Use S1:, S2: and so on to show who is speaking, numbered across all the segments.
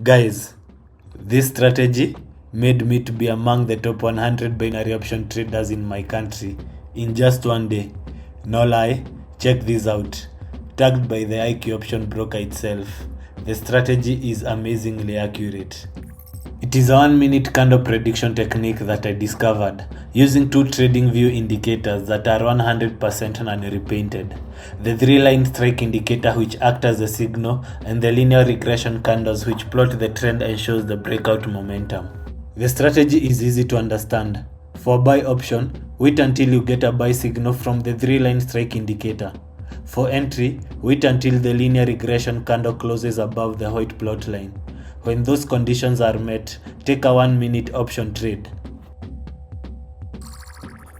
S1: Guys, this strategy made me to be among the top 100 binary option traders in my country in just one day. No lie, check this out. Tagged by the IQ option broker itself, the strategy is amazingly accurate. It is a 1-minute candle prediction technique that I discovered using two Tradingview indicators that are 100% non-repainted. The 3-line strike indicator, which acts as a signal, and the linear regression candles, which plot the trend and shows the breakout momentum. The strategy is easy to understand. For buy option, wait until you get a buy signal from the 3-line strike indicator. For entry, wait until the linear regression candle closes above the white plot line. When those conditions are met, take a 1-minute option trade.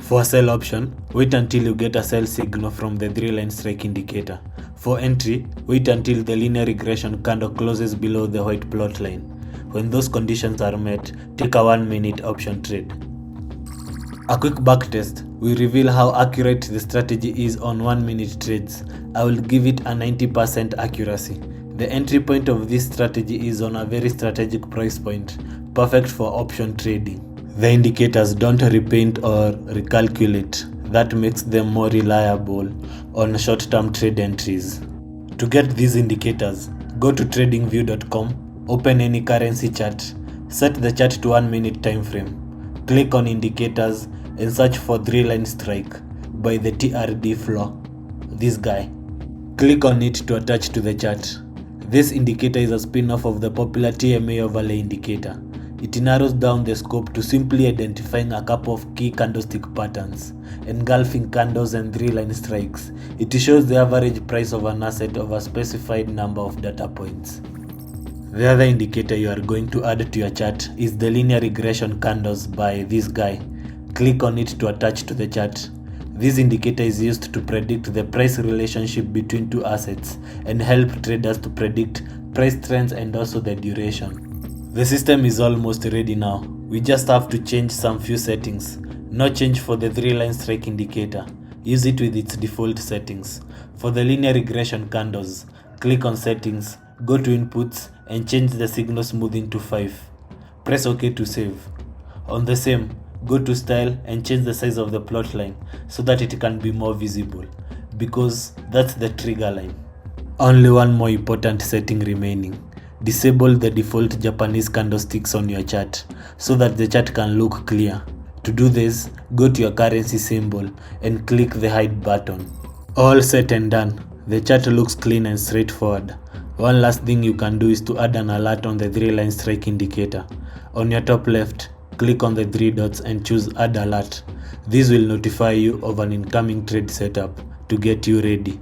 S1: For sell option, wait until you get a sell signal from the 3-line strike indicator. For entry, wait until the linear regression candle closes below the white plot line. When those conditions are met, take a 1-minute option trade. A quick backtest will reveal how accurate the strategy is on 1-minute trades. I will give it a 90% accuracy. The entry point of this strategy is on a very strategic price point, perfect for option trading. The indicators don't repaint or recalculate. That makes them more reliable on short-term trade entries. To get these indicators, go to tradingview.com, open any currency chart, set the chart to 1-minute time frame, click on indicators and search for 3-line strike by the TRD floor. This guy. Click on it to attach to the chart. This indicator is a spin-off of the popular TMA overlay indicator. It narrows down the scope to simply identifying a couple of key candlestick patterns, engulfing candles and 3-line strikes. It shows the average price of an asset of a specified number of data points. The other indicator you are going to add to your chart is the linear regression candles by this guy. Click on it to attach to the chart. This indicator is used to predict the price relationship between two assets and help traders to predict price trends and also the duration. The system is almost ready now. We just have to change some few settings. No change for the 3-line strike indicator. Use it with its default settings. For the linear regression candles, click on settings, go to inputs and change the signal smoothing to 5. Press OK to save. On the same, go to style and change the size of the plot line so that it can be more visible, because that's the trigger line. Only one more important setting remaining. Disable the default Japanese candlesticks on your chart so that the chart can look clear. To do this, go to your currency symbol and click the hide button. All set and done. The chart looks clean and straightforward. One last thing you can do is to add an alert on the 3-line strike indicator. On your top left, click on the 3 dots and choose Add Alert. This will notify you of an incoming trade setup to get you ready.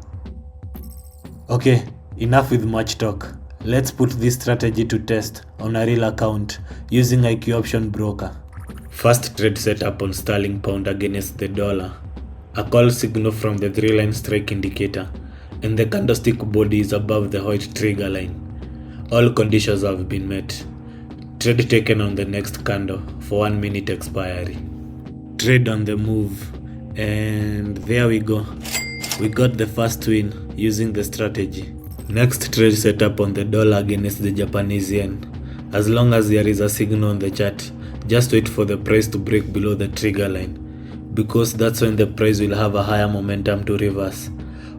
S1: Okay, enough with much talk. Let's put this strategy to test on a real account using IQ option broker. First trade setup on sterling pound against the dollar. A call signal from the 3-line strike indicator, and the candlestick body is above the white trigger line. All conditions have been met. Trade taken on the next candle for 1-minute expiry. Trade on the move, and there we go. We got the first win using the strategy. Next trade setup on the dollar against the Japanese yen. As long as there is a signal on the chart, just wait for the price to break below the trigger line, because that's when the price will have a higher momentum to reverse.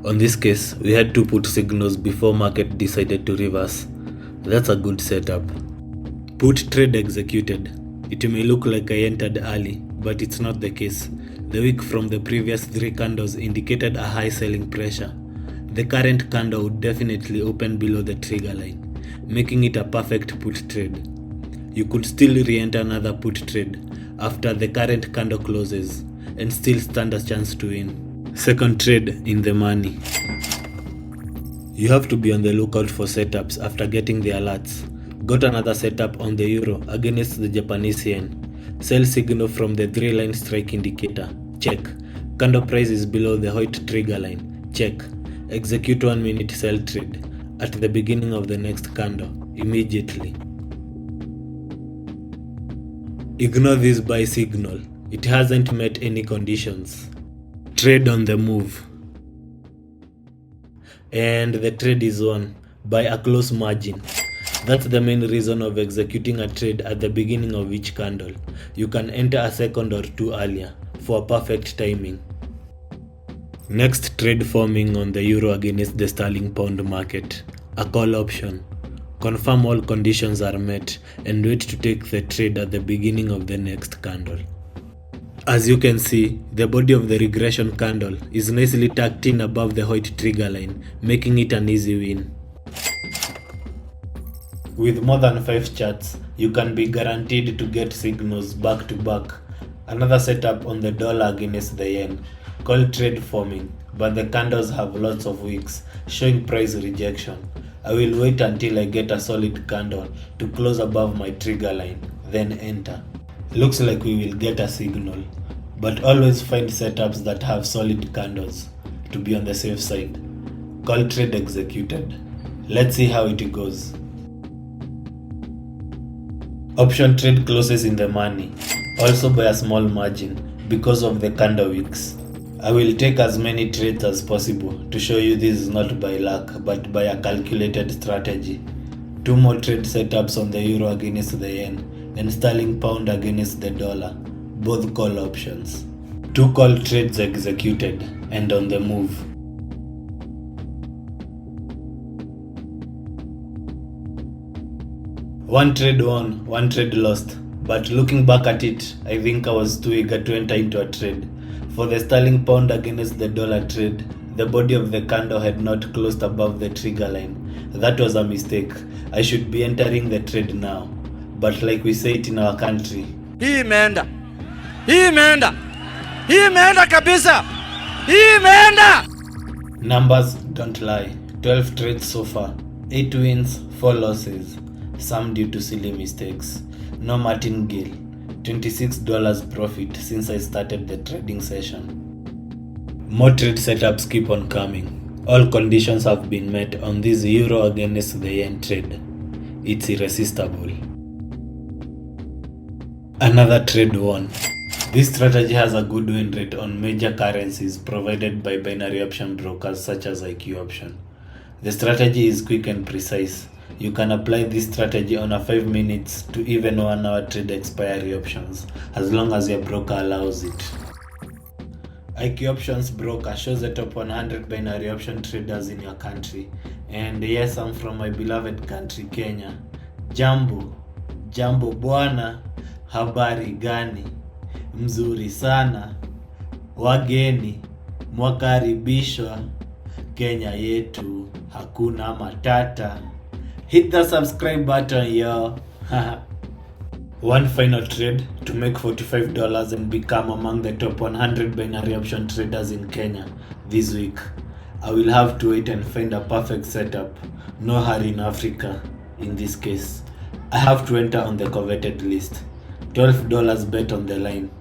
S1: On this case, we had to put signals before market decided to reverse. That's a good setup. Put trade executed. It may look like I entered early, but it's not the case. The wick from the previous 3 candles indicated a high selling pressure. The current candle would definitely open below the trigger line, making it a perfect put trade. You could still re-enter another put trade after the current candle closes and still stand a chance to win. Second trade in the money. You have to be on the lookout for setups after getting the alerts. Got another setup on the euro against the Japanese yen. Sell signal from the 3-line strike indicator. Check. Candle price is below the white trigger line. Check. Execute 1-minute sell trade at the beginning of the next candle immediately. Ignore this buy signal. It hasn't met any conditions. Trade on the move. And the trade is won by a close margin. That's the main reason of executing a trade at the beginning of each candle. You can enter a second or two earlier for perfect timing. Next, trade forming on the euro against the sterling pound market. A call option. Confirm all conditions are met and wait to take the trade at the beginning of the next candle. As you can see, the body of the regression candle is nicely tucked in above the white trigger line, making it an easy win. With more than 5 charts, you can be guaranteed to get signals back to back. Another setup on the dollar against the yen, called trade forming, but the candles have lots of wicks, showing price rejection. I will wait until I get a solid candle to close above my trigger line, then enter. Looks like we will get a signal, but always find setups that have solid candles to be on the safe side. Call trade executed. Let's see how it goes. Option trade closes in the money, also by a small margin because of the candle wicks. I will take as many trades as possible to show you this is not by luck but by a calculated strategy. 2 more trade setups on the euro against the yen and sterling pound against the dollar, both call options. 2 call trades executed and on the move. One trade won, one trade lost, but looking back at it, I think I was too eager to enter into a trade. For the sterling pound against the dollar trade, the body of the candle had not closed above the trigger line. That was a mistake. I should be entering the trade now. But like we say it in our country,
S2: hii imeenda kabisa, hii imeenda.
S1: Numbers don't lie. 12 trades so far, 8 wins, 4 losses. Some due to silly mistakes. No martingale, $26 profit since I started the trading session. More trade setups keep on coming. All conditions have been met on this euro against the yen trade. It's irresistible. Another trade won. This strategy has a good win rate on major currencies provided by binary option brokers such as IQ Option. The strategy is quick and precise. You can apply this strategy on a 5 minutes to even 1 hour trade expiry options as long as your broker allows it. IQ Options broker shows the top 100 binary option traders in your country. And yes, I'm from my beloved country, Kenya. Jambo bwana, habari gani? Mzuri sana. Wageni, mwakaribishwa. Kenya yetu, hakuna matata. Hit the subscribe button, yo. One final trade to make $45 and become among the top 100 binary option traders in Kenya this week. I will have to wait and find a perfect setup. No hurry in Africa in this case. I have to enter on the coveted list. $12 bet on the line.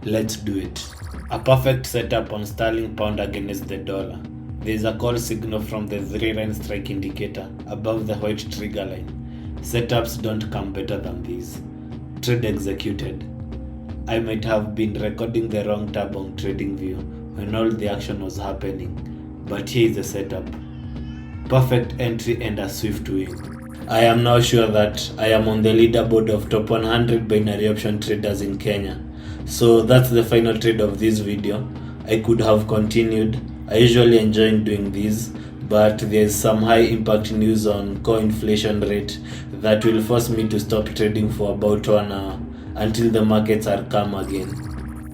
S1: Let's do it. A perfect setup on sterling pound against the dollar. There is a call signal from the 3-line strike indicator above the white trigger line. Setups don't come better than these. Trade executed. I might have been recording the wrong tab on Tradingview when all the action was happening, but here is the setup. Perfect entry and a swift win. I am now sure that I am on the leaderboard of top 100 binary option traders in Kenya. So that's the final trade of this video. I could have continued. I usually enjoy doing this, but there's some high impact news on core inflation rate that will force me to stop trading for about 1 hour until the markets are calm again.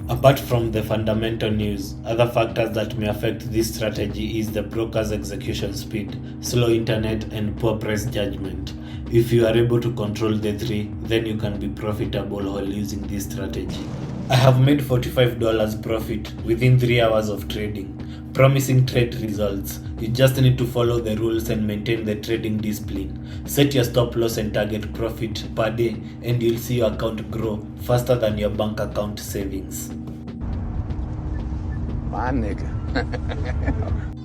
S1: Apart from the fundamental news, other factors that may affect this strategy is the broker's execution speed, slow internet, and poor price judgment. If you are able to control the 3, then you can be profitable while using this strategy. I have made $45 profit within 3 hours of trading. Promising trade results. You just need to follow the rules and maintain the trading discipline. Set your stop loss and target profit per day, and you'll see your account grow faster than your bank account savings.
S2: My nigga.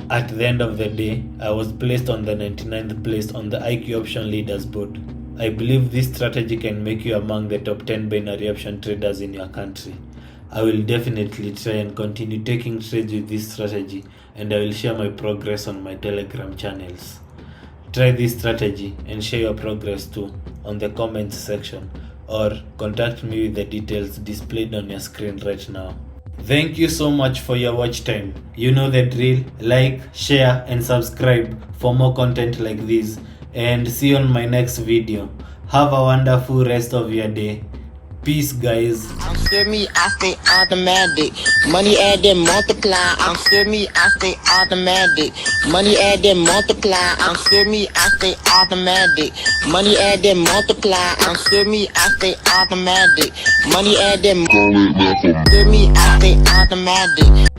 S1: At the end of the day, I was placed on the 99th place on the IQ Option Leaders Board. I believe this strategy can make you among the top 10 binary option traders in your country. I will definitely try and continue taking trades with this strategy, and I will share my progress on my Telegram channels. Try this strategy and share your progress too on the comments section, or contact me with the details displayed on your screen right now. Thank you so much for your watch time. You know the drill. Like, share and subscribe for more content like this, and see you on my next video. Have a wonderful rest of your day. Peace, guys.
S3: I'm sure me, I stay automatic. Money add then multiply. I'm sure me, I stay automatic. Money add then multiply. I'm sure me, I stay automatic. Money add then multiply. I'm sure me, I stay automatic. Money add then multiply. Sure me, I stay automatic.